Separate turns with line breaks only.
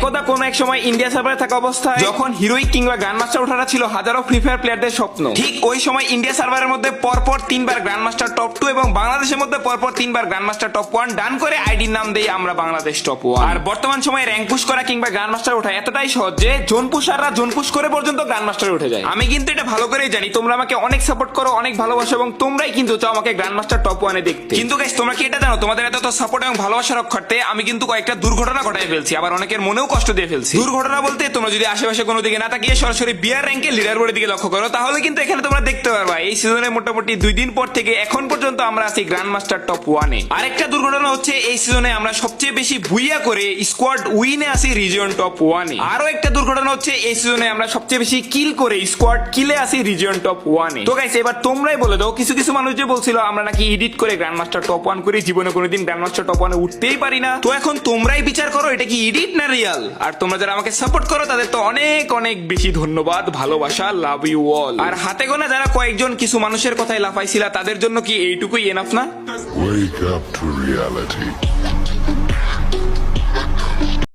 একদা কোন এক সময় ইন্ডিয়া সার্ভারে থাকা অবস্থায় যখন হিরোইক কিংবা গ্র্যান্ড মাস্টার ওঠাটা ছিল হাজারো ফ্রি ফায়ার প্লেয়ারদের স্বপ্ন, ঠিক ওই সময় ইন্ডিয়া সার্ভারের মধ্যে পরপর 3বার গ্র্যান্ড মাস্টার টপ 2 এবং বাংলাদেশের মধ্যে পরপর 3বার গ্র্যান্ড মাস্টার টপ 1 ডান করে আইডির নাম দেই আমরা বাংলাদেশ টপ 1। আর বর্তমান সময়ে র্যাঙ্ক পুশ করা কিংবা গ্র্যান্ড মাস্টার ওঠা এতটাই সহজ যে জোন পুশাররা জোন পুশ করে পর্যন্ত গ্র্যান্ড মাস্টারে উঠে যায়। আমি কিন্তু এটা ভালো করেই জানি তোমরা আমাকে অনেক সাপোর্ট করো, অনেক ভালোবাসো এবং তোমরাই কিন্তু চাও আমাকে গ্র্যান্ড মাস্টার টপ 1 এ দেখতে। কিন্তু গাইস তোমরা কি এটা জানো তোমাদের এত সাপোর্ট এবং ভালোবাসার রক্ষার্থে আমি কিন্তু কয়েকটা দুর্ঘটনা ঘটাই ফেলছি, আবার অনেকের মনেও কষ্ট দিয়ে ফেলছি। দুর্ঘটনা বলতে তোমরা যদি আশেপাশে কোনো দিকে না তাকিয়ে সরাসরি বিয়ার র্যাঙ্কের লিডার বোর্ডের দিকে লক্ষ্য করো তাহলে কিন্তু এখানে তোমরা দেখতে পারবা এই সিজনে মোটামুটি 2 দিন পর থেকে এখন পর্যন্ত আমরা আছি গ্র্যান্ড মাস্টার টপ 1 এ। আরেকটা দুর্ঘটনা হচ্ছে এই সিজনে আমরা সবচেয়ে বেশি ভুইয়া করে স্কোয়াড উইনে আছি রিজিয়ন টপ 1 এ। আরো একটা দুর্ঘটনা হচ্ছে এই সিজনে আমরা সবচেয়ে বেশি কিল করে স্কোয়াড কিলে আছি রিজিয়ন টপ 1 এ। তো গাইস এবার তোমরাই বলে দাও, কিছু কিছু মানুষ যে বলছিল আমরা নাকি এডিট করে গ্র্যান্ড মাস্টার টপ 1 করি, জীবনে কোনোদিন গ্র্যান্ড মাস্টার টপ 1 এ উঠতেই পারি না। তো এখন তোমরাই বিচার করো এটা কি এডিট না রিয়াল। আর তোমরা যারা আমাকে সাপোর্ট করো তাদের তো অনেক অনেক বেশি ধন্যবাদ, ভালোবাসা, লাভ ইউ অল। আর হাতে গোনা যারা কয়েকজন কিছু মানুষের কথাই লাফাইছিলা তাদের জন্য কি এইটুকুই এনাফ না?
Wake up to reality.